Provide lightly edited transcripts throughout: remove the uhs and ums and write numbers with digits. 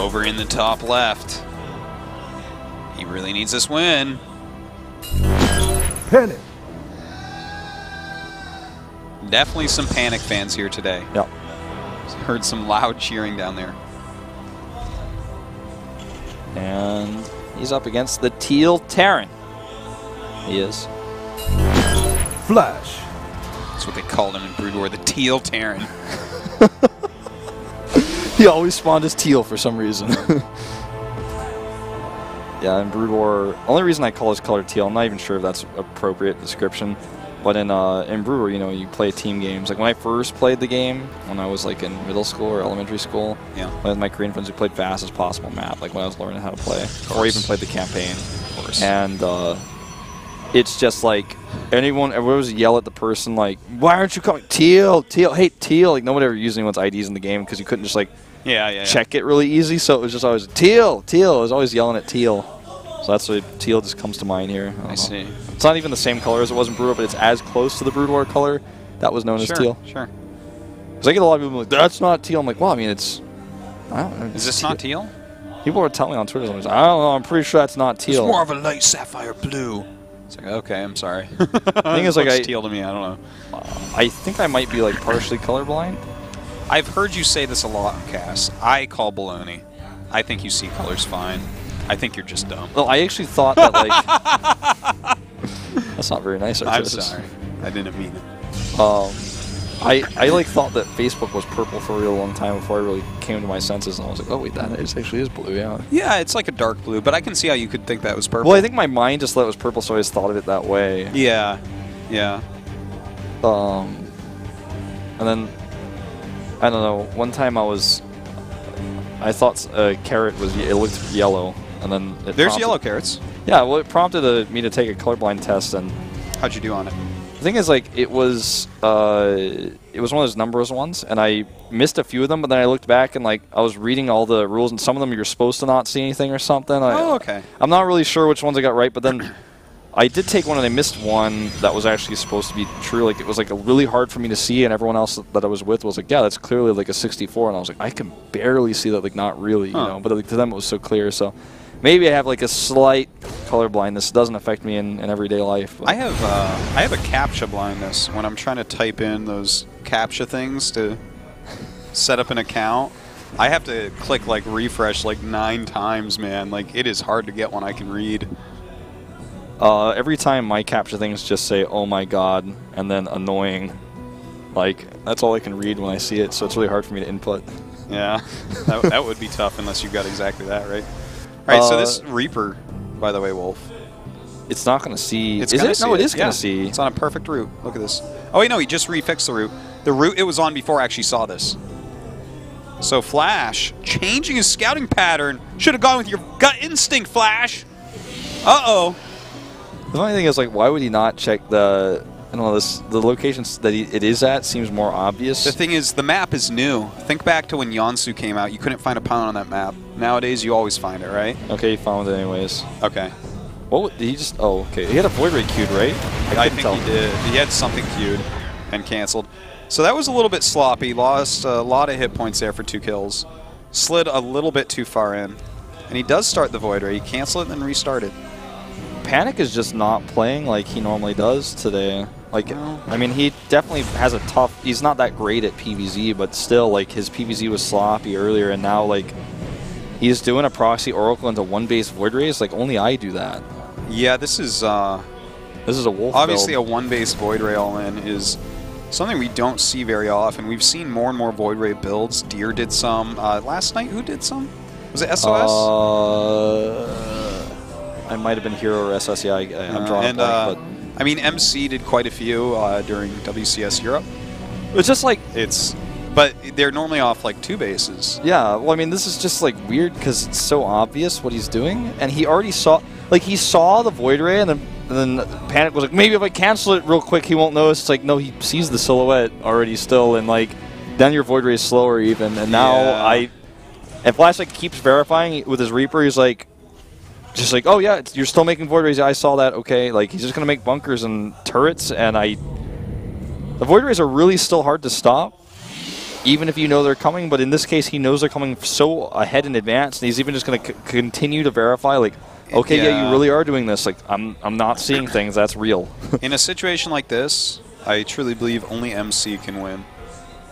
over in the top left. He really needs this win. Panic. Definitely some Panic fans here today. Yep. Heard some loud cheering down there. And he's up against the Teal Terran. He is. Flash. That's what they called him in Brood War, the Teal Terran. He always spawned as teal for some reason. Yeah, in Brood War, only reason I call his color teal, I'm not even sure if that's appropriate description, but in Brood War, you know, you play team games. Like when I first played the game, when I was like in middle school or elementary school, yeah, with my Korean friends, we played fastest possible map, like when I was learning how to play, or even played the campaign. Of course. And it's just like everyone would yell at the person like, "Why aren't you calling teal? Teal, hey teal!" Like nobody ever used anyone's IDs in the game because you couldn't just like check it really easy. So it was just always teal, teal. I was always yelling at teal. So that's why teal just comes to mind here. I see. It's not even the same color as it was in Brood War, but it's as close to the Brood War color that was known as teal. Sure. Because I get a lot of people like, "That's not teal." I'm like, well, I mean, it's. I don't know. Is this not teal? People were telling me on Twitter, I was like, I don't know. I'm pretty sure that's not teal. It's more of a light sapphire blue. It's like, okay, I'm sorry. The thing is, like, teal to me. I don't know. I think I might be like partially colorblind. I've heard you say this a lot on cast. I call baloney. I think you see colors fine. I think you're just dumb. Well, I actually thought that like that's not very nice. I'm sorry. I didn't mean it. I like thought that Facebook was purple for a real long time before I really came to my senses, and I was like, oh wait, that actually is blue. Yeah. Yeah, it's like a dark blue, but I can see how you could think that was purple. Well, I think my mind just thought it was purple, so I just thought of it that way. Yeah. Yeah. And then I don't know. One time I thought a carrot it looked yellow, and then there's yellow carrots. Yeah, well, it prompted me to take a colorblind test, and how'd you do on it? The thing is, like, it was one of those numbers ones, and I missed a few of them, but then I looked back and like I was reading all the rules, and some of them you're supposed to not see anything or something. Oh, okay. I'm not really sure which ones I got right, but then I did take one and I missed one that was actually supposed to be true. Like, it was like really hard for me to see, and everyone else that I was with was like, yeah, that's clearly like a 64, and I was like, I can barely see that, like, not really, you know, but like, to them it was so clear. So maybe I have like a slight color blindness. It doesn't affect me in everyday life. I have a CAPTCHA blindness when I'm trying to type in those CAPTCHA things to set up an account. I have to click like refresh like 9 times, man. Like, it is hard to get one I can read. Every time my CAPTCHA things just say, oh my god, and then annoying. Like, that's all I can read when I see it, so it's really hard for me to input. Yeah, that would be tough unless you got exactly that, right? All right, so this Reaper, by the way, Wolf. It's not going to see. Is it? No, it is going to see. It's on a perfect route. Look at this. Oh, wait, no, he just refixed the route. The route it was on before I actually saw this. So Flash, changing his scouting pattern. Should have gone with your gut instinct, Flash. Uh-oh. The funny thing is, like, why would he not check the... I don't know, the locations that it is at seems more obvious. The thing is, the map is new. Think back to when Yonsu came out. You couldn't find a pound on that map. Nowadays, you always find it, right? Okay, he found it anyways. Okay. What did he just... Oh, okay. He had a Void Ray queued, right? I think he did. He had something queued and canceled. So that was a little bit sloppy. Lost a lot of hit points there for 2 kills. Slid a little bit too far in. And he does start the Void Ray. He canceled it and then restarted. Panic is just not playing like he normally does today. Like, I mean, he definitely has a tough... He's not that great at PvZ, but still, like, his PvZ was sloppy earlier, and now, like, he's doing a proxy Oracle into 1-base Void Rays. Like, only I do that. Yeah, this is a Wolf obviously build. A 1-base Void Ray all-in is something we don't see very often. We've seen more and more Void Ray builds. Deer did some. Last night, who did some? Was it SOS? I might have been Hero or SS. Yeah, I'm drawing a blank, but... I mean, MC did quite a few during WCS Europe. It's just like... But they're normally off like 2 bases. Yeah, well, I mean, this is just like weird because it's so obvious what he's doing. And he already saw... Like, he saw the Void Ray, and then Panic was like, maybe if I cancel it real quick, he won't notice. It's like, no, he sees the silhouette already still. And, like, then your Void Ray is slower even. And now And Flash, like, keeps verifying with his Reaper. He's like... Just like, oh yeah, you're still making Void Rays. I saw that. Okay, like, he's just gonna make bunkers and turrets, and the Void Rays are really still hard to stop. even if you know they're coming. But in this case, he knows they're coming so ahead in advance, and he's even just going to continue to verify, like, okay, yeah, you really are doing this. Like, I'm not seeing things. That's real. In a situation like this, I truly believe only MC can win.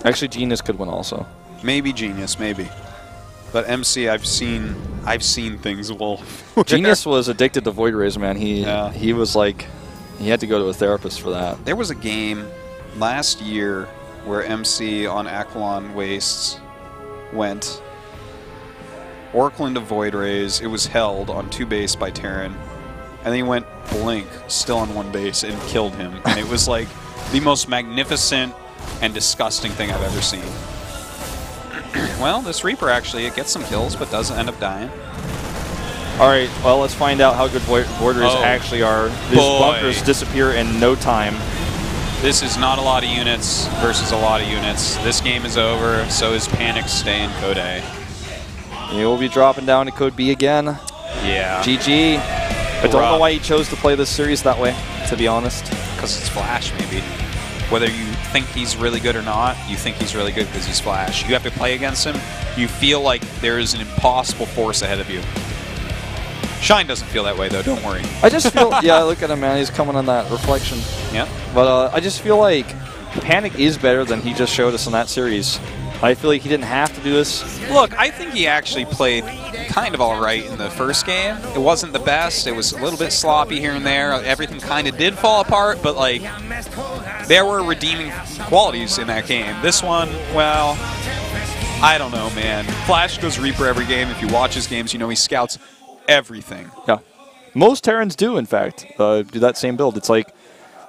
Actually, Genius could win also. Maybe Genius, maybe. But MC, I've seen things, Wolf. Genius was addicted to Void Rays, man. He was like, he had to go to a therapist for that. There was a game last year where MC on Aquilon Wastes went Oracle into Void Rays. It was held on 2 base by Terran. And then he went Blink, still on 1 base, and killed him. And it was like the most magnificent and disgusting thing I've ever seen. Well, this Reaper actually, it gets some kills, but doesn't end up dying. All right, well, let's find out how good Void Rays actually are. These bunkers disappear in no time. This is not a lot of units versus a lot of units. This game is over, so is Panic stay in Code A. He will be dropping down to Code B again. Yeah. GG. I don't know why he chose to play this series that way, to be honest. Because it's Flash, maybe. Whether you think he's really good or not, you think he's really good because he's Flash. You have to play against him, you feel like there is an impossible force ahead of you. Shine doesn't feel that way, though. Don't worry. I just feel, yeah, look at him, man. He's coming on that reflection. Yeah. But I just feel like Panic is better than he just showed us in that series. I feel like he didn't have to do this. Look, I think he actually played kind of all right in the first game. It wasn't the best. It was a little bit sloppy here and there. Everything kind of did fall apart, but, like, there were redeeming qualities in that game. This one, well, I don't know, man. Flash goes Reaper every game. If you watch his games, you know he scouts everything. Yeah. Most Terrans do, in fact, do that same build. It's like,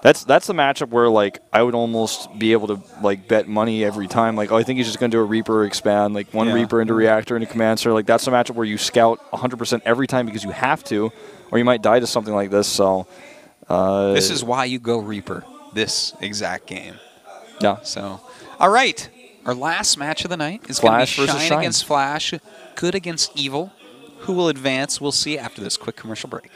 that's the matchup where, like, I would almost be able to, like, bet money every time. Like, oh, I think he's just going to do a Reaper expand, like one Reaper into Reactor into Command Center. Like, that's the matchup where you scout 100% every time because you have to, or you might die to something like this. So this is why you go Reaper, this exact game. Yeah. So, all right. Our last match of the night is going to be Shine against Flash, good against evil. Who will advance? We'll see after this quick commercial break.